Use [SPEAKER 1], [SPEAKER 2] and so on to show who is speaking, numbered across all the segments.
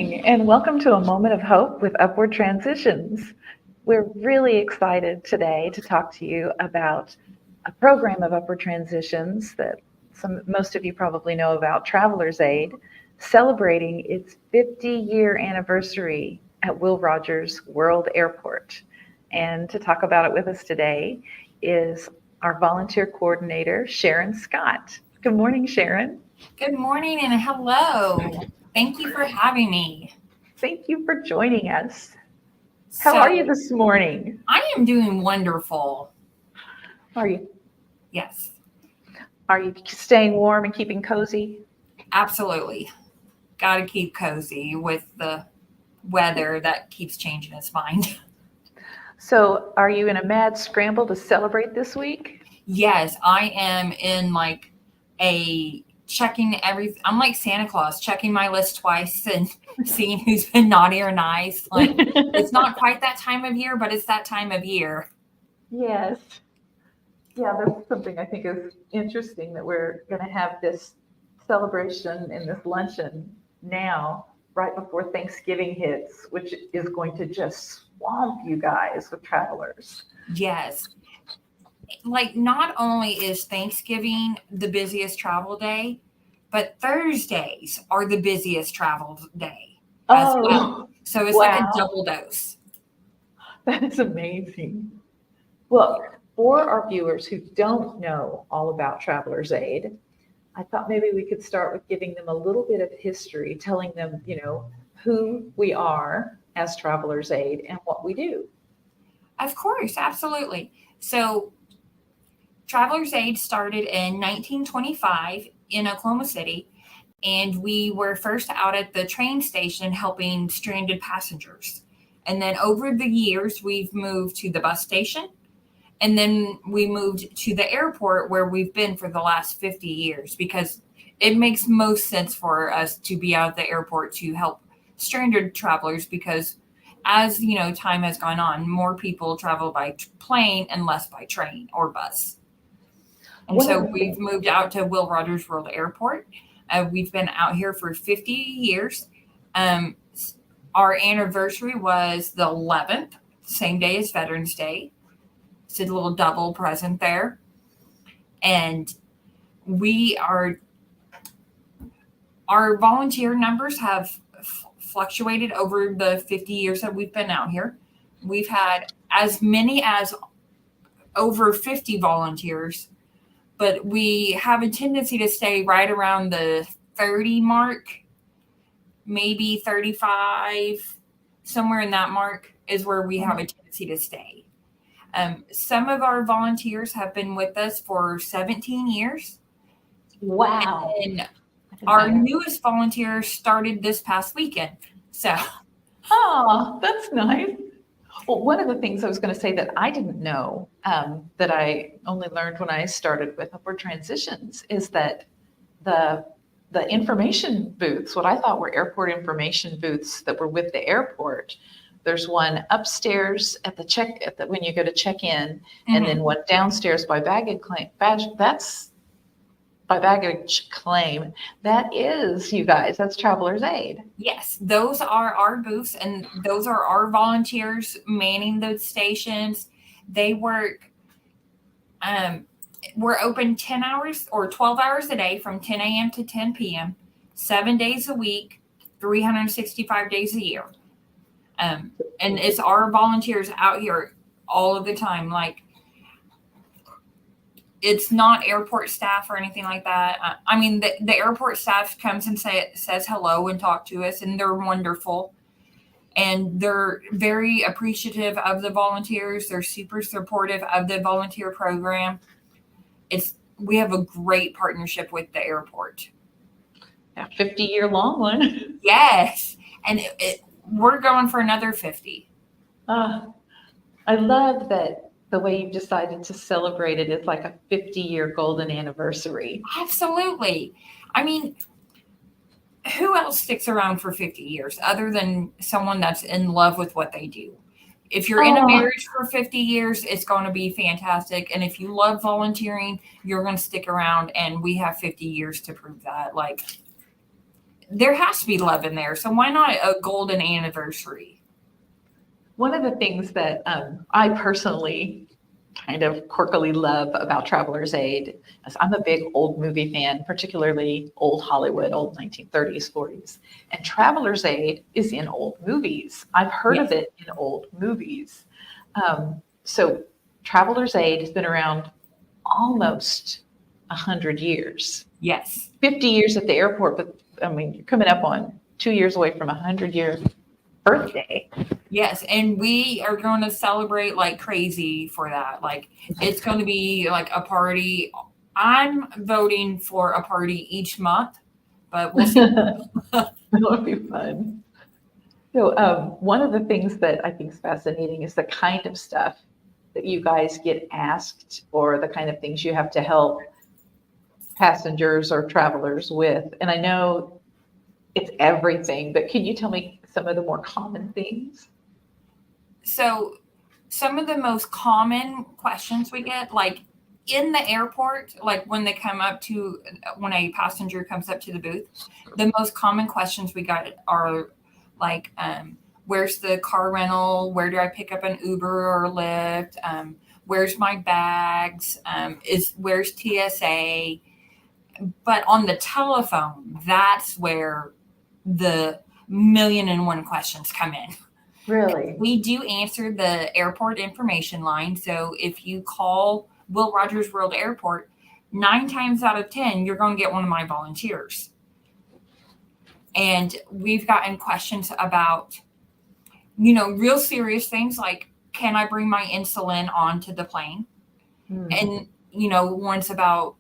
[SPEAKER 1] morning, and welcome to a moment of hope with Upward Transitions. We're really excited today to talk to you about a program of Upward Transitions that most of you probably know about, Traveler's Aid, celebrating its 50-year anniversary at Will Rogers World Airport. And to talk about it with us today is our volunteer coordinator, Sharon Scott. Good morning, Sharon.
[SPEAKER 2] Good morning and hello. Thank you for having me.
[SPEAKER 1] Thank you for joining us. How are you this morning?
[SPEAKER 2] I am doing wonderful.
[SPEAKER 1] Are you?
[SPEAKER 2] Yes.
[SPEAKER 1] Are you staying warm and keeping cozy?
[SPEAKER 2] Absolutely. Got to keep cozy with the weather that keeps changing its mind.
[SPEAKER 1] So, are you in a mad scramble to celebrate this week?
[SPEAKER 2] Yes, I am in like a checking I'm like Santa Claus, checking my list twice and seeing who's been naughty or nice. Like, it's not quite that time of year, but it's that time of year.
[SPEAKER 1] Yes. Yeah, that's something I think is interesting, that we're going to have this celebration and this luncheon now, right before Thanksgiving hits, which is going to just swamp you guys with travelers.
[SPEAKER 2] Yes. Like, not only is Thanksgiving the busiest travel day, but Thursdays are the busiest travel day as well. So it's like a double dose.
[SPEAKER 1] That is amazing. Well, for our viewers who don't know all about Traveler's Aid, I thought maybe we could start with giving them a little bit of history, telling them, who we are as Traveler's Aid and what we do.
[SPEAKER 2] Of course, absolutely. So Traveler's Aid started in 1925 in Oklahoma City, and we were first out at the train station helping stranded passengers. And then over the years, we've moved to the bus station, and then we moved to the airport where we've been for the last 50 years, because it makes most sense for us to be out at the airport to help stranded travelers, because as time has gone on, more people travel by plane and less by train or bus. And so we've moved out to Will Rogers World Airport. We've been out here for 50 years. Our anniversary was the 11th, same day as Veterans Day. It's a little double present there. And our volunteer numbers have fluctuated over the 50 years that we've been out here. We've had as many as over 50 volunteers, but we have a tendency to stay right around the 30 mark, maybe 35, somewhere in that mark is where we have a tendency to stay. Some of our volunteers have been with us for 17 years.
[SPEAKER 1] Wow.
[SPEAKER 2] And our newest volunteer started this past weekend. So.
[SPEAKER 1] Oh, that's nice. Well, one of the things I was going to say that I didn't know, that I only learned when I started with Upward Transitions, is that the information booths, what I thought were airport information booths that were with the airport, there's one upstairs when you go to check in, and then one downstairs by baggage claim. That's by baggage claim. That is, you guys, that's Traveler's Aid.
[SPEAKER 2] Yes, those are our booths, and those are our volunteers manning those stations. They work, we're open 10 hours or 12 hours a day from 10 a.m. to 10 p.m., 7 days a week, 365 days a year. And it's our volunteers out here all of the time. Like, it's not airport staff or anything like that. I mean, the airport staff comes and says hello and talk to us, and they're wonderful. And they're very appreciative of the volunteers. They're super supportive of the volunteer program. We have a great partnership with the airport.
[SPEAKER 1] A 50-year long one.
[SPEAKER 2] Yes. And we're going for another 50.
[SPEAKER 1] I love that the way you've decided to celebrate it is like a 50-year golden anniversary.
[SPEAKER 2] Absolutely. I mean, who else sticks around for 50 years other than someone that's in love with what they do? If you're in a marriage for 50 years, it's going to be fantastic. And if you love volunteering, you're going to stick around. And we have 50 years to prove that. Like, there has to be love in there. So why not a golden anniversary?
[SPEAKER 1] One of the things that I personally kind of quirkily love about Traveler's Aid is I'm a big old movie fan, particularly old Hollywood, old 1930s, 40s. And Traveler's Aid is in old movies. I've heard of it in old movies. So Traveler's Aid has been around almost 100 years.
[SPEAKER 2] Yes.
[SPEAKER 1] 50 years at the airport, but I mean, you're coming up on 2 years away from a 100-year birthday.
[SPEAKER 2] Yes, and we are going to celebrate like crazy for that. Like, it's going to be like a party. I'm voting for a party each month, but we'll see.
[SPEAKER 1] That would be fun. So one of the things that I think is fascinating is the kind of stuff that you guys get asked, or the kind of things you have to help passengers or travelers with. And I know it's everything, but can you tell me some of the more common things?
[SPEAKER 2] So some of the most common questions we get, like in the airport, like when a passenger comes up to the booth, the most common questions we got are like, where's the car rental? Where do I pick up an Uber or Lyft? Where's my bags? Where's TSA? But on the telephone, that's where the 1,000,001 questions come in.
[SPEAKER 1] Really?
[SPEAKER 2] We do answer the airport information line. So if you call Will Rogers World Airport, 9 times out of 10, you're going to get one of my volunteers. And we've gotten questions about, real serious things like, can I bring my insulin onto the plane? And, ones about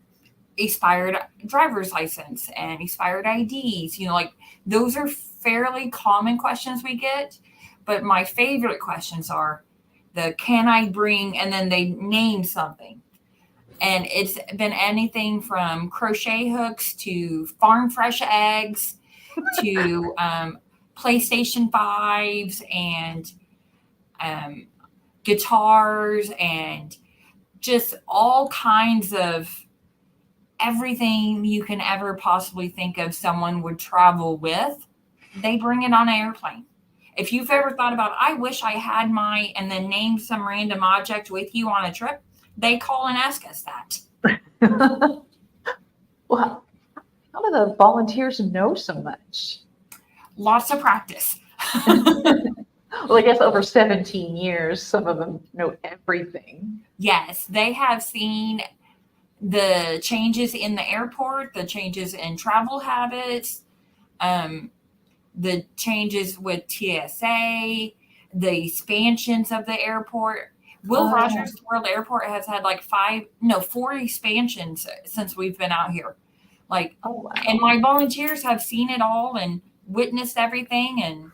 [SPEAKER 2] expired driver's license and expired IDs, like those are fairly common questions we get. But my favorite questions are can I bring, and then they name something. And it's been anything from crochet hooks to farm fresh eggs to PlayStation 5s and guitars and just all kinds of everything you can ever possibly think of someone would travel with. They bring it on an airplane. If you've ever thought about, I wish I had and then name some random object with you on a trip, they call and ask us that.
[SPEAKER 1] Well, how do the volunteers know so much?
[SPEAKER 2] Lots of practice.
[SPEAKER 1] Well, I guess over 17 years, some of them know everything.
[SPEAKER 2] Yes, they have seen the changes in the airport, the changes in travel habits, the changes with TSA, the expansions of the airport. Will Rogers World Airport has had like 4 expansions since we've been out here. Like,
[SPEAKER 1] wow.
[SPEAKER 2] And my volunteers have seen it all and witnessed everything, and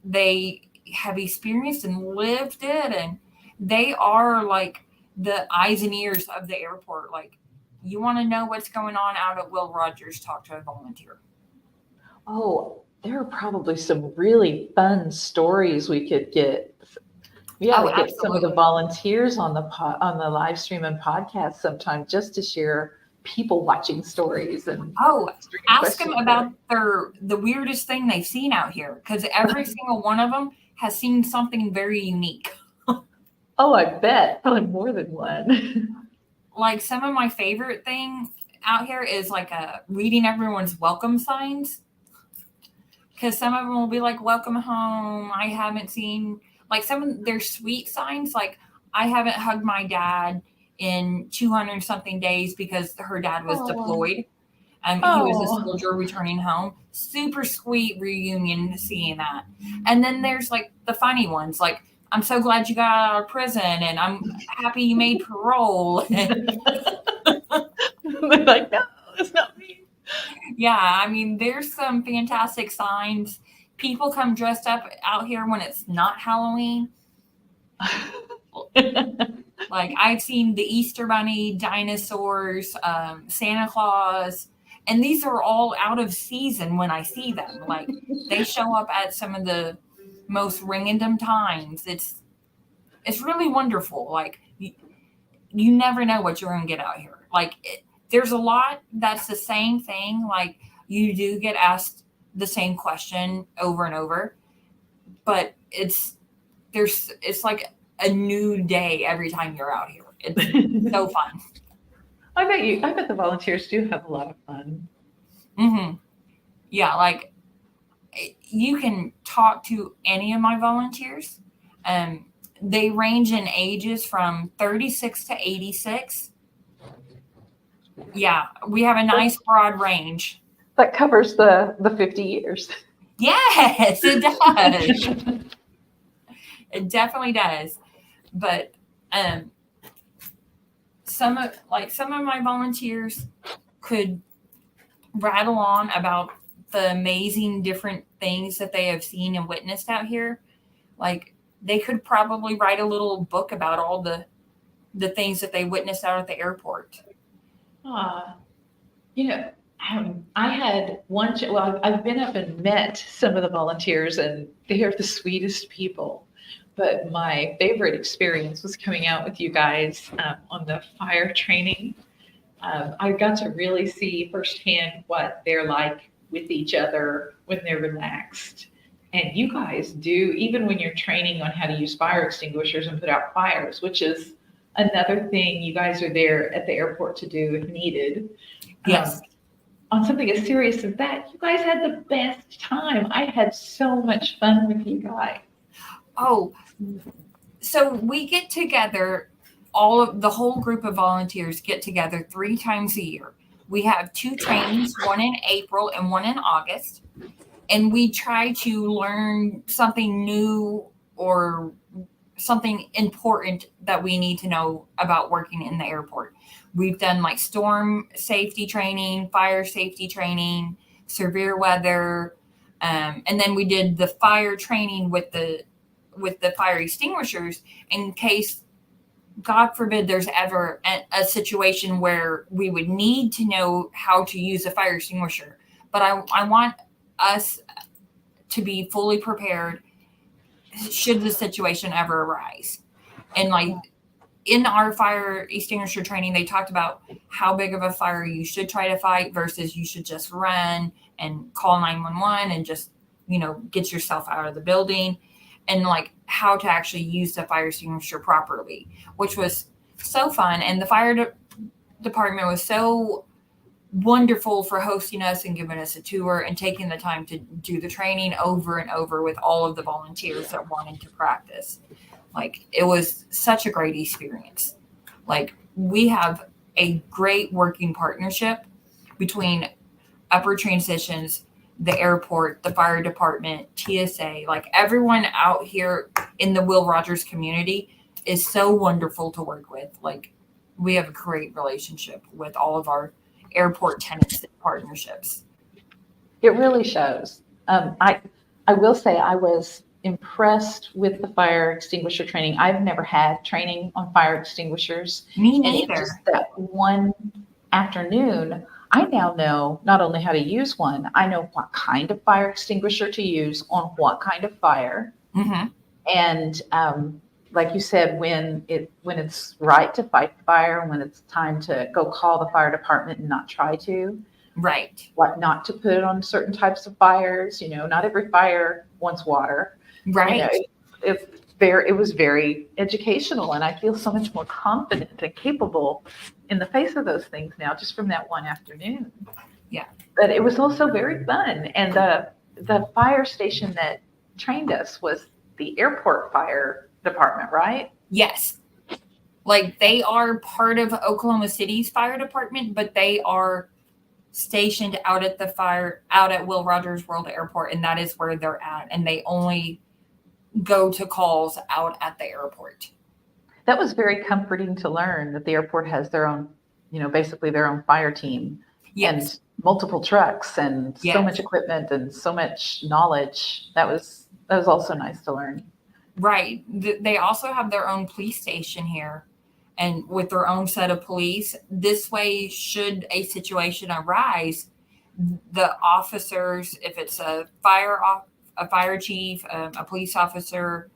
[SPEAKER 2] they have experienced and lived it, and they are like the eyes and ears of the airport. Like, you want to know what's going on out at Will Rogers, talk to a volunteer.
[SPEAKER 1] Oh, there are probably some really fun stories we could get. Yeah, we get some of the volunteers on the live stream and podcast sometime, just to share people watching stories and
[SPEAKER 2] ask them about the weirdest thing they've seen out here, because every single one of them has seen something very unique.
[SPEAKER 1] Oh, I bet. Probably more than one.
[SPEAKER 2] Like, some of my favorite thing out here is like reading everyone's welcome signs. Because some of them will be like, welcome home. I haven't seen, like, some of their sweet signs. Like, I haven't hugged my dad in 200 something days because her dad was deployed. He was a soldier returning home. Super sweet reunion, seeing that. And then there's like the funny ones, like, I'm so glad you got out of prison, and I'm happy you made parole.
[SPEAKER 1] They're like, no, it's not me.
[SPEAKER 2] Yeah, I mean, there's some fantastic signs. People come dressed up out here when it's not Halloween. Like, I've seen the Easter Bunny, dinosaurs, Santa Claus, and these are all out of season when I see them. Like, they show up at some of the most random times. It's really wonderful. Like, you never know what you're going to get out here. Like, there's a lot that's the same thing. Like, you do get asked the same question over and over, but it's like a new day every time you're out here. It's so fun.
[SPEAKER 1] I bet the volunteers do have a lot of fun.
[SPEAKER 2] Mm-hmm. Yeah, like you can talk to any of my volunteers. They range in ages from 36 to 86. Yeah, we have a nice broad range.
[SPEAKER 1] That covers the 50 years.
[SPEAKER 2] Yes, it does. It definitely does. But some of my volunteers could rattle on about the amazing different things that they have seen and witnessed out here. Like they could probably write a little book about all the things that they witnessed out at the airport.
[SPEAKER 1] You know, I had one, well, I've been up and met some of the volunteers, and they are the sweetest people. But my favorite experience was coming out with you guys on the fire training. I got to really see firsthand what they're like with each other when they're relaxed. And you guys do, even when you're training on how to use fire extinguishers and put out fires, which is another thing you guys are there at the airport to do if needed.
[SPEAKER 2] Yes.
[SPEAKER 1] On something as serious as that, you guys had the best time. I had so much fun with you guys.
[SPEAKER 2] Oh, so we get together, all of the whole group of volunteers get together 3 times a year. We have 2 trainings, one in April and one in August. And we try to learn something new or something important that we need to know about working in the airport. We've done like storm safety training, fire safety training, severe weather. And then we did the fire training with the fire extinguishers in case, God forbid, there's ever a situation where we would need to know how to use a fire extinguisher. But I want us to be fully prepared should the situation ever arise. And like in our fire extinguisher training, they talked about how big of a fire you should try to fight versus you should just run and call 911 and just, get yourself out of the building, and like how to actually use the fire extinguisher properly, which was so fun. And the fire department was so wonderful for hosting us and giving us a tour and taking the time to do the training over and over with all of the volunteers that wanted to practice. Like it was such a great experience. Like we have a great working partnership between Upward Transitions, the airport, the fire department, TSA, like everyone out here in the Will Rogers community is so wonderful to work with. Like we have a great relationship with all of our airport tenants and partnerships.
[SPEAKER 1] It really shows. I will say I was impressed with the fire extinguisher training. I've never had training on fire extinguishers.
[SPEAKER 2] Me
[SPEAKER 1] And
[SPEAKER 2] neither.
[SPEAKER 1] in just that one afternoon, I now know not only how to use one, I know what kind of fire extinguisher to use on what kind of fire.
[SPEAKER 2] Mm-hmm.
[SPEAKER 1] And like you said, when it's right to fight the fire, and when it's time to go call the fire department and not try to.
[SPEAKER 2] Right.
[SPEAKER 1] Like not to put it on certain types of fires. Not every fire wants water.
[SPEAKER 2] Right.
[SPEAKER 1] It was very educational, and I feel so much more confident and capable in the face of those things now, just from that one afternoon.
[SPEAKER 2] Yeah.
[SPEAKER 1] But it was also very fun. And the fire station that trained us was the airport fire department, right?
[SPEAKER 2] Yes. Like they are part of Oklahoma City's fire department, but they are stationed out at Will Rogers World Airport, and that is where they're at. And they only go to calls out at the airport.
[SPEAKER 1] That was very comforting to learn that the airport has their own, basically their own fire team.
[SPEAKER 2] Yes.
[SPEAKER 1] And multiple trucks and
[SPEAKER 2] Yes.
[SPEAKER 1] so much equipment and so much knowledge. That was also nice to learn.
[SPEAKER 2] Right. They also have their own police station here, and with their own set of police. This way, should a situation arise, the officers, if it's a fire chief, a police officer,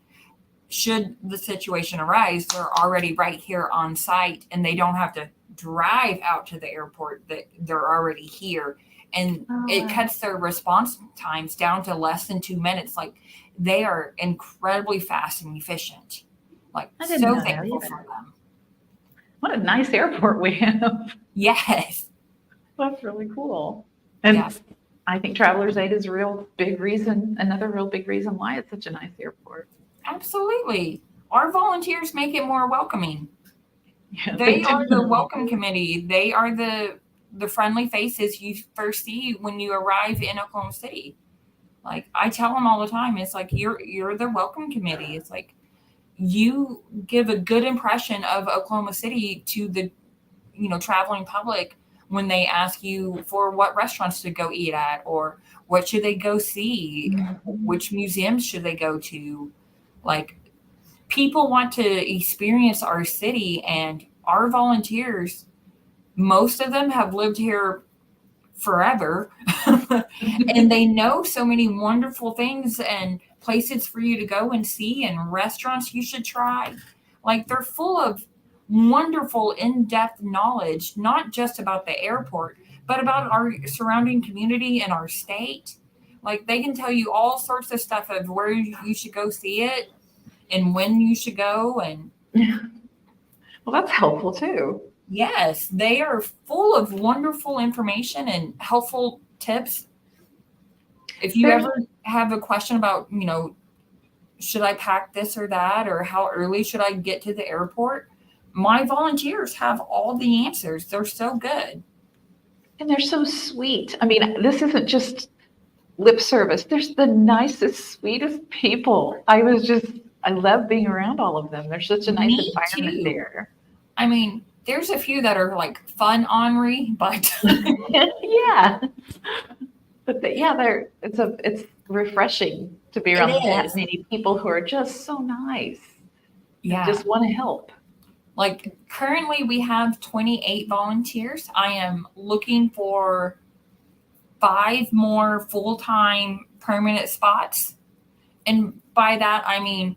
[SPEAKER 2] should the situation arise, they're already right here on site, and they don't have to drive out to the airport. They're already here, and
[SPEAKER 1] Oh,
[SPEAKER 2] it
[SPEAKER 1] wow.
[SPEAKER 2] cuts their response times down to less than 2 minutes. Like, they are incredibly fast and efficient. Like,
[SPEAKER 1] I didn't
[SPEAKER 2] so
[SPEAKER 1] know that
[SPEAKER 2] thankful
[SPEAKER 1] either.
[SPEAKER 2] for them.
[SPEAKER 1] What a nice airport we have.
[SPEAKER 2] Yes.
[SPEAKER 1] That's really cool. And
[SPEAKER 2] Yeah.
[SPEAKER 1] I think Travelers Aid is a real big reason, another real big reason why it's such a nice airport.
[SPEAKER 2] Absolutely. Our volunteers make it more welcoming.
[SPEAKER 1] Yeah,
[SPEAKER 2] They are the
[SPEAKER 1] definitely
[SPEAKER 2] welcome
[SPEAKER 1] do.
[SPEAKER 2] committee. They are the friendly faces you first see when you arrive in Oklahoma City. Like, I tell them all the time, it's like you're the welcome committee. It's like you give a good impression of Oklahoma City to the traveling public when they ask you for what restaurants to go eat at, or what should they go see,
[SPEAKER 1] Mhm.
[SPEAKER 2] which museums should they go to. Like, people want to experience our city, and our volunteers, most of them have lived here forever, and they know so many wonderful things and places for you to go and see, and restaurants you should try. Like, they're full of wonderful in-depth knowledge, not just about the airport, but about our surrounding community and our state. Like, they can tell you all sorts of stuff of where you should go see it and when you should go. And
[SPEAKER 1] Well, that's helpful too.
[SPEAKER 2] yes, they are full of wonderful information and helpful tips. If you
[SPEAKER 1] There's
[SPEAKER 2] ever have a question about, should I pack this or that, or how early should I get to the airport, my volunteers have all the answers. They're so good.
[SPEAKER 1] and they're so sweet. I mean, this isn't just lip service. There's the nicest, sweetest people. I love being around all of them. There's such a nice
[SPEAKER 2] Me
[SPEAKER 1] environment
[SPEAKER 2] too.
[SPEAKER 1] there.
[SPEAKER 2] I mean, there's a few that are like fun ornery, but
[SPEAKER 1] Yeah. Yeah, it's refreshing to be
[SPEAKER 2] it
[SPEAKER 1] around that
[SPEAKER 2] is.
[SPEAKER 1] many people who are just so nice and
[SPEAKER 2] Yeah.
[SPEAKER 1] just want to help.
[SPEAKER 2] Like, currently we have 28 volunteers. I am looking for 5 more full-time permanent spots. And by that, I mean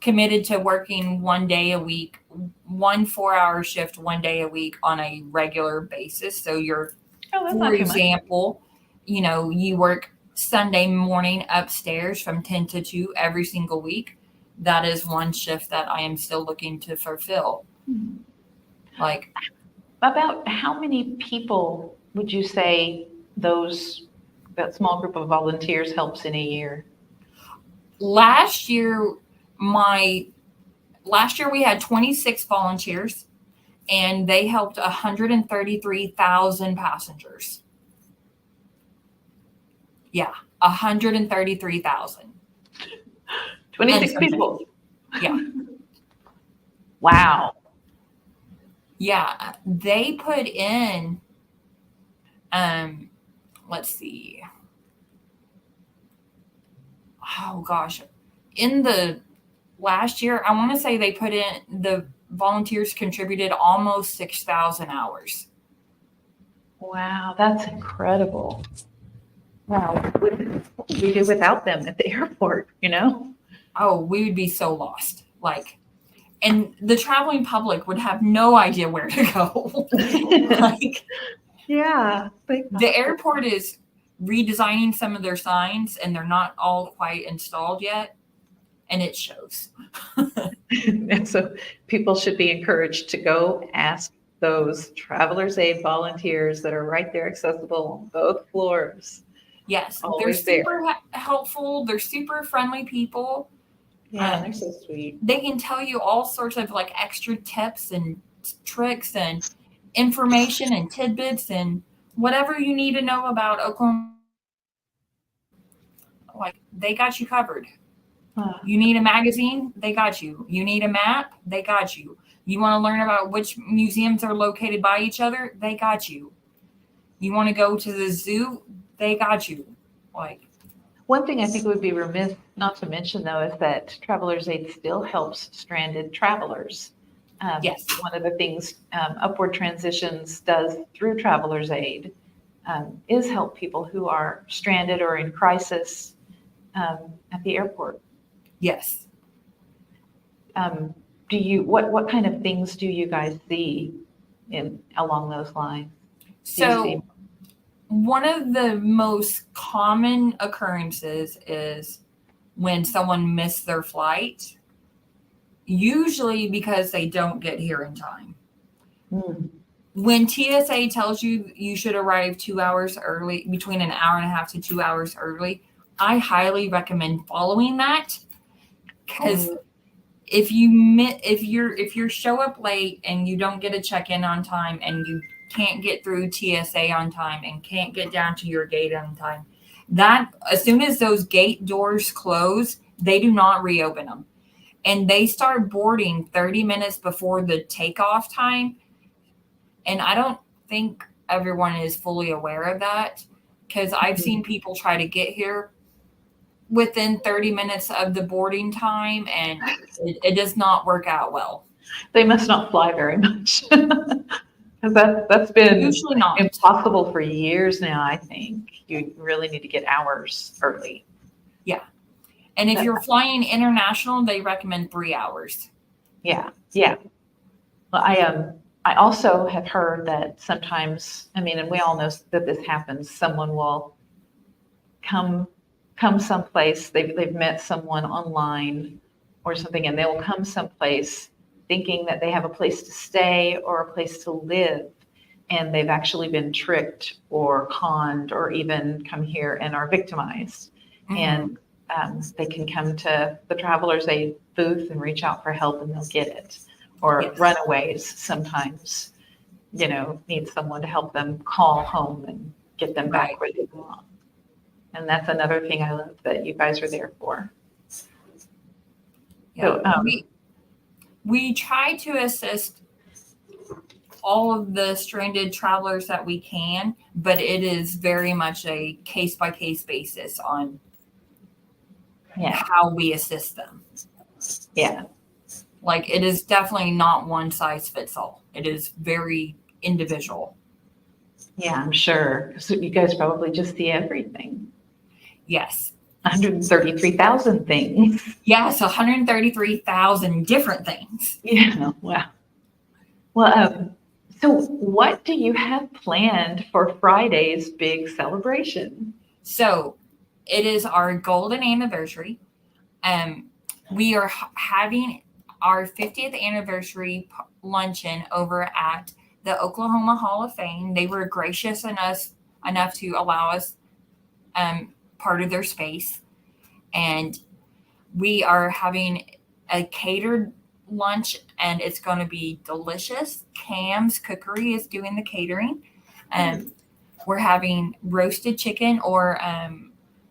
[SPEAKER 2] committed to working 1 day a week, 1 4-hour shift 1 day a week on a regular basis. So
[SPEAKER 1] Oh, that's
[SPEAKER 2] for
[SPEAKER 1] not too much.
[SPEAKER 2] example, you work Sunday morning upstairs from 10 to 2 every single week. That is one shift that I am still looking to fulfill. Like,
[SPEAKER 1] About how many people would you say that small group of volunteers helps in a year?
[SPEAKER 2] last year, my last year we had 26 volunteers, and they helped 133,000 passengers. Yeah, 133,000 and
[SPEAKER 1] 26
[SPEAKER 2] some
[SPEAKER 1] people.
[SPEAKER 2] change. Yeah.
[SPEAKER 1] Wow.
[SPEAKER 2] Yeah, they put in, let's see. Oh gosh, in the last year, I want to say the volunteers contributed almost 6,000 hours.
[SPEAKER 1] Wow, that's incredible. Wow. What would we do without them at the airport, you know?
[SPEAKER 2] Oh, we would be so lost. Like, and the traveling public would have no idea where to go. Like,
[SPEAKER 1] Yeah.
[SPEAKER 2] the airport is redesigning some of their signs, and they're not all quite installed yet, and it shows.
[SPEAKER 1] And so people should be encouraged to go ask those Travelers Aid volunteers that are right there accessible on both floors.
[SPEAKER 2] Yes, they're
[SPEAKER 1] Always there.
[SPEAKER 2] super helpful. They're super friendly people.
[SPEAKER 1] Yeah, they're so sweet.
[SPEAKER 2] They can tell you all sorts of like extra tips and tricks and information and tidbits and whatever you need to know about Oklahoma. Like, they got you covered. You need a magazine, they got you. You need a map, they got you. You want to learn about which museums are located by each other, they got you. You want to go to the zoo, they got you. Like,
[SPEAKER 1] One thing I think would be remiss not to mention, though, is that Travelers Aid still helps stranded travelers.
[SPEAKER 2] yes.
[SPEAKER 1] One of the things Upward Transitions does through Travelers Aid is help people who are stranded or in crisis at the airport.
[SPEAKER 2] Yes.
[SPEAKER 1] What kind of things do you guys see along those lines?
[SPEAKER 2] So one of the most common occurrences is when someone missed their flight, usually because they don't get here in time.
[SPEAKER 1] Mm.
[SPEAKER 2] When TSA tells you you should arrive 2 hours early, between an hour and a half to 2 hours early, I highly recommend following that, because if you show up late and you don't get a check-in on time and you can't get through TSA on time and can't get down to your gate on time, that as soon as those gate doors close, they do not reopen them. And they start boarding 30 minutes before the takeoff time. And I don't think everyone is fully aware of that, because I've seen people try to get here within 30 minutes of the boarding time, and it does not work out well.
[SPEAKER 1] They must not fly very much. Because that's been
[SPEAKER 2] Usually not.
[SPEAKER 1] impossible for years now, I think. You really need to get hours early.
[SPEAKER 2] And if you're flying international, they recommend 3 hours.
[SPEAKER 1] Yeah, yeah. Well, I also have heard that sometimes, I mean, and we all know that this happens, someone will come someplace, they've met someone online or something, and they will come someplace thinking that they have a place to stay or a place to live, and they've actually been tricked or conned or even come here and are victimized.
[SPEAKER 2] Mhm.
[SPEAKER 1] And they can come to the Travelers Aid booth and reach out for help, and they'll get it. Or
[SPEAKER 2] Yes.
[SPEAKER 1] runaways sometimes, need someone to help them call home and get them back
[SPEAKER 2] Right.
[SPEAKER 1] where they belong. And that's another thing I love that you guys are there for.
[SPEAKER 2] Yeah.
[SPEAKER 1] So,
[SPEAKER 2] We try to assist all of the stranded travelers that we can, but it is very much a case-by-case basis on
[SPEAKER 1] yeah,
[SPEAKER 2] how we assist them.
[SPEAKER 1] yeah,
[SPEAKER 2] Like, it is definitely not one size fits all. It is very individual.
[SPEAKER 1] yeah, I'm sure. So you guys probably just see everything.
[SPEAKER 2] Yes.
[SPEAKER 1] 133,000 things.
[SPEAKER 2] Yes, 133,000 different things.
[SPEAKER 1] Yeah, wow. Well, so what do you have planned for Friday's big celebration?
[SPEAKER 2] So it is our golden anniversary. We are having our 50th anniversary luncheon over at the Oklahoma Hall of Fame. They were gracious enough to allow us part of their space. And we are having a catered lunch, and it's going to be delicious. Cam's Cookery is doing the catering. We're having roasted chicken or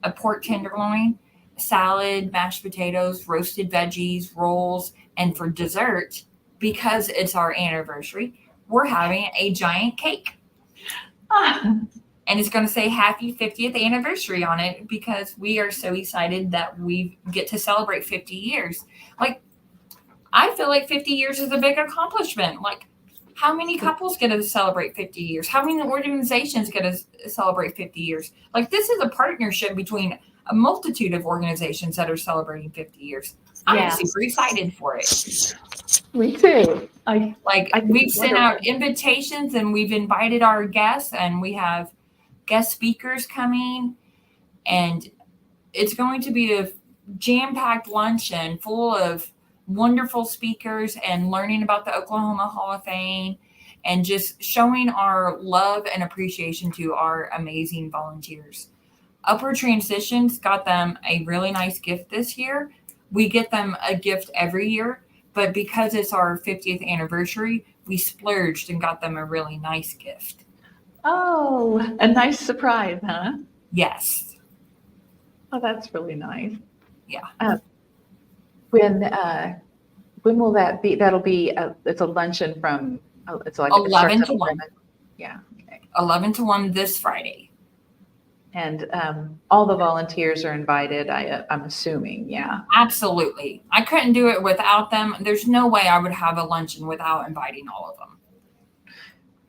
[SPEAKER 2] a pork tenderloin, salad, mashed potatoes, roasted veggies, rolls, and for dessert, because it's our anniversary, we're having a giant cake.
[SPEAKER 1] Ah,
[SPEAKER 2] And it's going to say happy 50th anniversary on it, because we are so excited that we get to celebrate 50 years. Like, I feel like 50 years is a big accomplishment. Like, how many couples get to celebrate 50 years? How many organizations get to celebrate 50 years? Like, this is a partnership between a multitude of organizations that are celebrating 50 years. I'm
[SPEAKER 1] Yeah.
[SPEAKER 2] super excited for it.
[SPEAKER 1] me too. I think
[SPEAKER 2] We've
[SPEAKER 1] it's
[SPEAKER 2] sent
[SPEAKER 1] wonderful.
[SPEAKER 2] out invitations, and we've invited our guests, and we have guest speakers coming, and it's going to be a jam-packed luncheon full of wonderful speakers and learning about the Oklahoma Hall of Fame, and just showing our love and appreciation to our amazing volunteers. Upward Transitions got them a really nice gift this year. We get them a gift every year, but because it's our 50th anniversary, we splurged and got them a really nice gift.
[SPEAKER 1] Oh, a nice surprise, huh?
[SPEAKER 2] Yes.
[SPEAKER 1] Oh, that's really nice.
[SPEAKER 2] Yeah.
[SPEAKER 1] When will that be? That'll be it's a luncheon from it's like
[SPEAKER 2] 11
[SPEAKER 1] starts
[SPEAKER 2] to
[SPEAKER 1] at
[SPEAKER 2] 1.
[SPEAKER 1] 11. Yeah. Okay.
[SPEAKER 2] 11 to 1 this Friday.
[SPEAKER 1] And all the volunteers are invited. I'm assuming. Yeah.
[SPEAKER 2] Absolutely. I couldn't do it without them. There's no way I would have a luncheon without inviting all of them.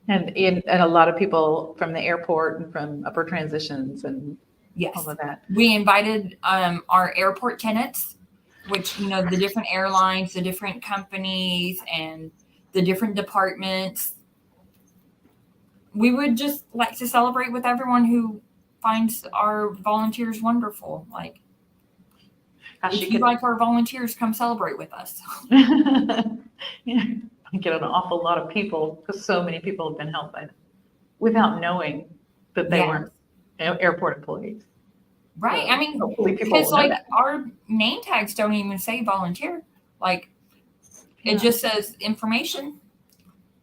[SPEAKER 1] And a lot of people from the airport and from Upward Transitions and
[SPEAKER 2] Yes.
[SPEAKER 1] all of that.
[SPEAKER 2] We invited our airport tenants, which, the different airlines, the different companies, and the different departments. we would just like to celebrate with everyone who finds our volunteers wonderful. Like, if you like our volunteers, come celebrate with us.
[SPEAKER 1] Yeah, I get an awful lot of people because so many people have been helped by them without knowing that they weren't airport employees.
[SPEAKER 2] Right.
[SPEAKER 1] So
[SPEAKER 2] I mean,
[SPEAKER 1] hopefully people
[SPEAKER 2] because
[SPEAKER 1] will know
[SPEAKER 2] like
[SPEAKER 1] that.
[SPEAKER 2] our name tags don't even say volunteer. Like, it just says information.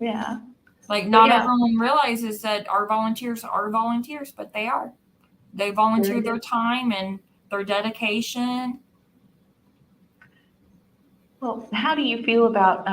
[SPEAKER 1] Yeah.
[SPEAKER 2] Like, not everyone realizes that our volunteers are volunteers, but they are. They volunteer their time and their dedication.
[SPEAKER 1] Well, how do you feel about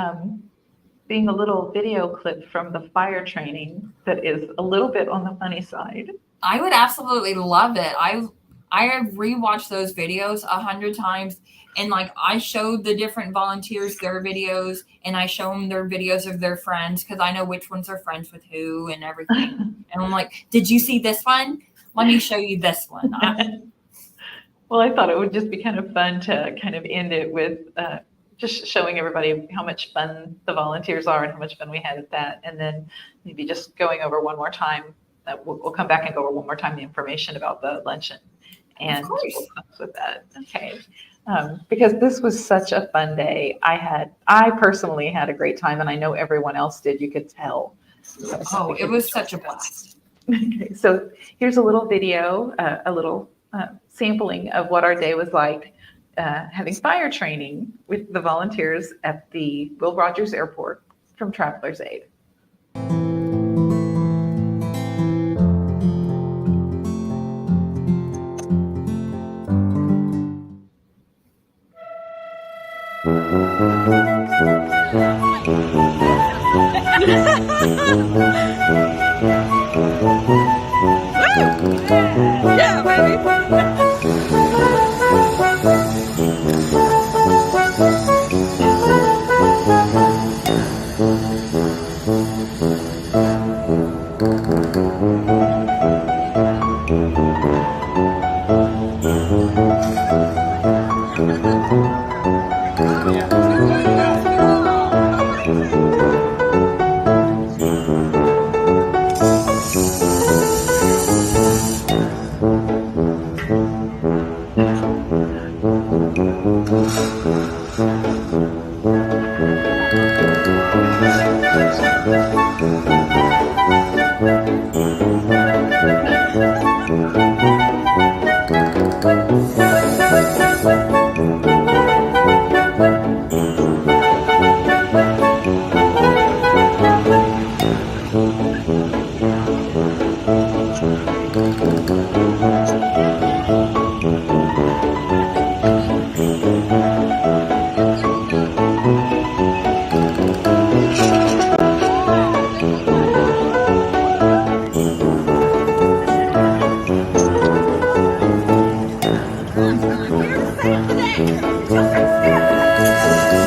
[SPEAKER 1] being a little video clip from the fire training that is a little bit on the funny side?
[SPEAKER 2] I would absolutely love it. I have rewatched those videos 100 times, and like I showed the different volunteers their videos, and I show them their videos of their friends because I know which ones are friends with who and everything. And I'm like, did you see this one? Let me show you this one.
[SPEAKER 1] Well, I thought it would just be kind of fun to kind of end it with just showing everybody how much fun the volunteers are and how much fun we had at that. And then maybe just going over one more time. We'll come back and go over one more time the information about the luncheon and what comes with that. Okay. Because this was such a fun day. I personally had a great time, and I know everyone else did. You could tell.
[SPEAKER 2] Oh, it was such a blast.
[SPEAKER 1] Okay, so here's a little video, a little sampling of what our day was like having fire training with the volunteers at the Will Rogers Airport from Travelers Aid.
[SPEAKER 3] Yeah, baby.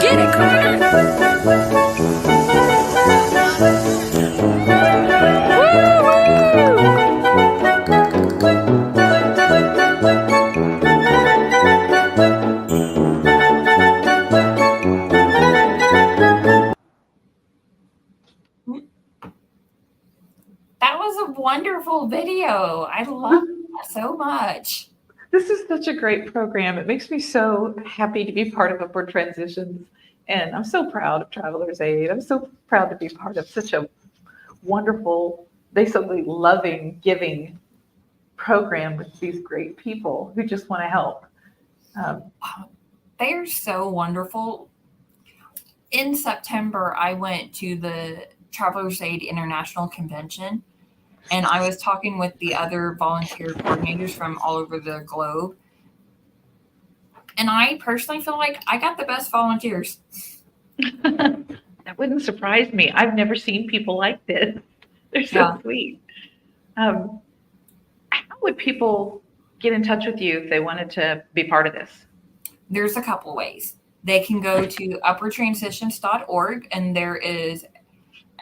[SPEAKER 3] Get it, Carter!
[SPEAKER 2] That was a wonderful video. I love that so much.
[SPEAKER 1] This is such a great program. It makes me so happy to be part of Upward Transitions. And I'm so proud of Travelers Aid. I'm so proud to be part of such a wonderful, basically loving, giving program with these great people who just want to help.
[SPEAKER 2] They are so wonderful. In September, I went to the Travelers Aid International Convention, and I was talking with the other volunteer coordinators from all over the globe. And I personally feel like I got the best volunteers.
[SPEAKER 1] That wouldn't surprise me. I've never seen people like this. They're so sweet. How would people get in touch with you if they wanted to be part of this?
[SPEAKER 2] There's a couple ways. They can go to upwardtransitions.org, and there is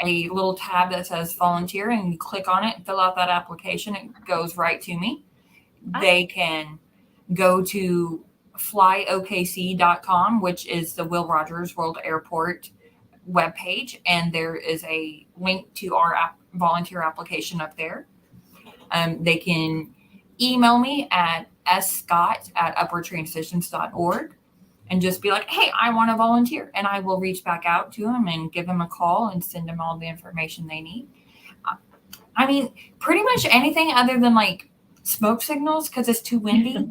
[SPEAKER 2] a little tab that says volunteer, and you click on it, fill out that application. It goes right to me. They can go to flyokc.com, which is the Will Rogers World Airport webpage, and there is a link to our volunteer application up there. They can email me at scott@upwardtransitions.org and just be like, hey, I want to volunteer. And I will reach back out to them and give them a call and send them all the information they need. I mean, pretty much anything other than like smoke signals because it's too windy.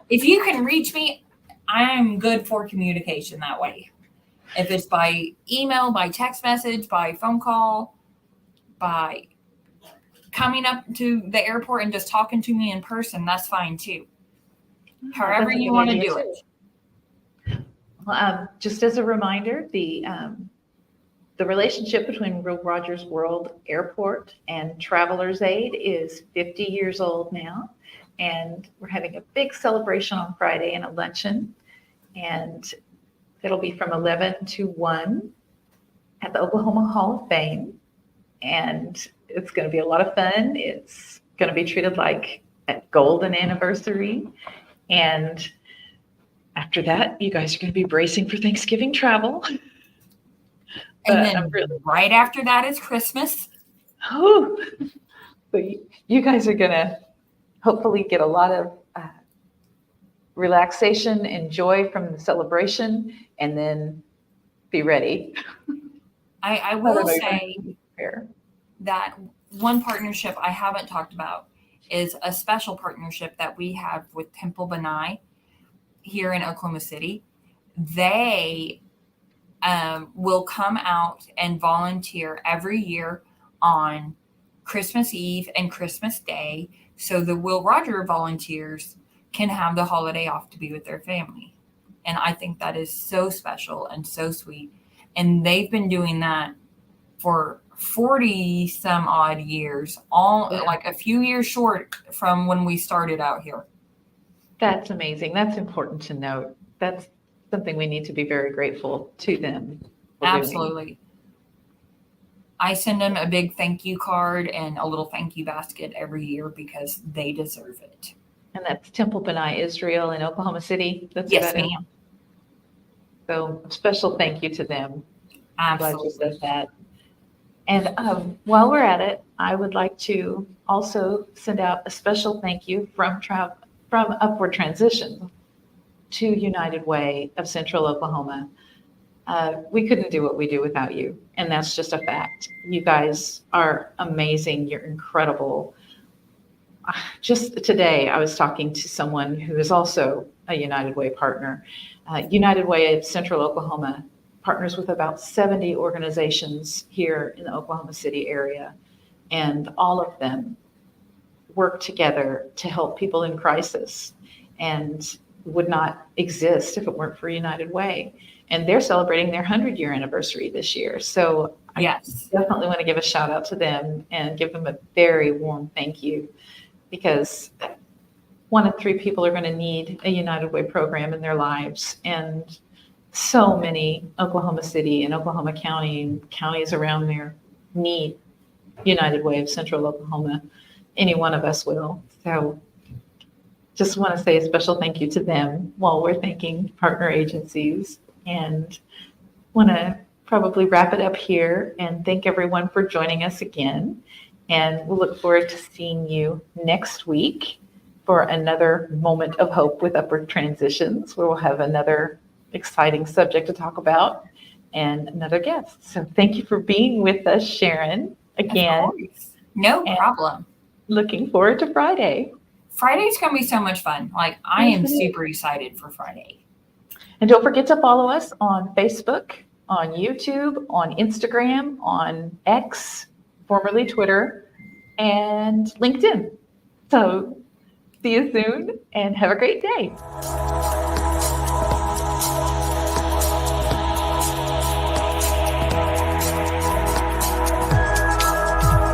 [SPEAKER 2] If you can reach me, I'm good for communication that way. If it's by email, by text message, by phone call, by coming up to the airport and just talking to me in person, that's fine too. However
[SPEAKER 1] That's a
[SPEAKER 2] you
[SPEAKER 1] good
[SPEAKER 2] want to
[SPEAKER 1] idea,
[SPEAKER 2] do
[SPEAKER 1] too.
[SPEAKER 2] it.
[SPEAKER 1] Well, just as a reminder, the relationship between Will Rogers World Airport and Travelers Aid is 50 years old now, and we're having a big celebration on Friday and a luncheon, and it'll be from 11 to 1 at the Oklahoma Hall of Fame, and it's going to be a lot of fun. It's going to be treated like a golden anniversary, and after that, you guys are going to be bracing for Thanksgiving travel.
[SPEAKER 2] And
[SPEAKER 1] But
[SPEAKER 2] then
[SPEAKER 1] I'm really-
[SPEAKER 2] right after that is Christmas.
[SPEAKER 1] Oh, so you guys are going to hopefully get a lot of relaxation and joy from the celebration, and then be ready.
[SPEAKER 2] I will
[SPEAKER 1] don't know,
[SPEAKER 2] say
[SPEAKER 1] Fair.
[SPEAKER 2] that one partnership I haven't talked about is a special partnership that we have with Temple Benai here in Oklahoma City. They will come out and volunteer every year on Christmas Eve and Christmas Day so the Will Roger volunteers can have the holiday off to be with their family. And I think that is so special and so sweet. And they've been doing that for 40 some odd years, like a few years short from when we started out here.
[SPEAKER 1] That's amazing. That's important to note. That's something we need to be very grateful to them for doing.
[SPEAKER 2] Absolutely. I send them a big thank you card and a little thank you basket every year because they deserve it.
[SPEAKER 1] And that's Temple Benai Israel in Oklahoma City. That's
[SPEAKER 2] Yes,
[SPEAKER 1] about it.
[SPEAKER 2] ma'am.
[SPEAKER 1] So special thank you to them. I'm glad you
[SPEAKER 2] Absolutely.
[SPEAKER 1] said that. And while we're at it, I would like to also send out a special thank you from Upward Transition to United Way of Central Oklahoma. We couldn't do what we do without you, and that's just a fact. You guys are amazing. You're incredible. Just today, I was talking to someone who is also a United Way partner. United Way of Central Oklahoma partners with about 70 organizations here in the Oklahoma City area, and all of them work together to help people in crisis and would not exist if it weren't for United Way. And they're celebrating their 100-year anniversary this year. So
[SPEAKER 2] Yes.
[SPEAKER 1] I definitely want to give a shout out to them and give them a very warm thank you, because 1 in 3 people are going to need a United Way program in their lives. And so many Oklahoma City and Oklahoma County and counties around there need United Way of Central Oklahoma. Any one of us will. So just want to say a special thank you to them while we're thanking partner agencies, and want to probably wrap it up here and thank everyone for joining us again. And we'll look forward to seeing you next week for another moment of hope with Upward Transitions, where we'll have another exciting subject to talk about and another guest. So thank you for being with us, Sharon, again.
[SPEAKER 2] Of course. No
[SPEAKER 1] And-
[SPEAKER 2] problem.
[SPEAKER 1] Looking forward to Friday.
[SPEAKER 2] Friday's going to be so much fun. Like, I am
[SPEAKER 1] Yes, it is.
[SPEAKER 2] super excited for Friday.
[SPEAKER 1] And don't forget to follow us on Facebook, on YouTube, on Instagram, on X, formerly Twitter, and LinkedIn. So see you soon and have a great day.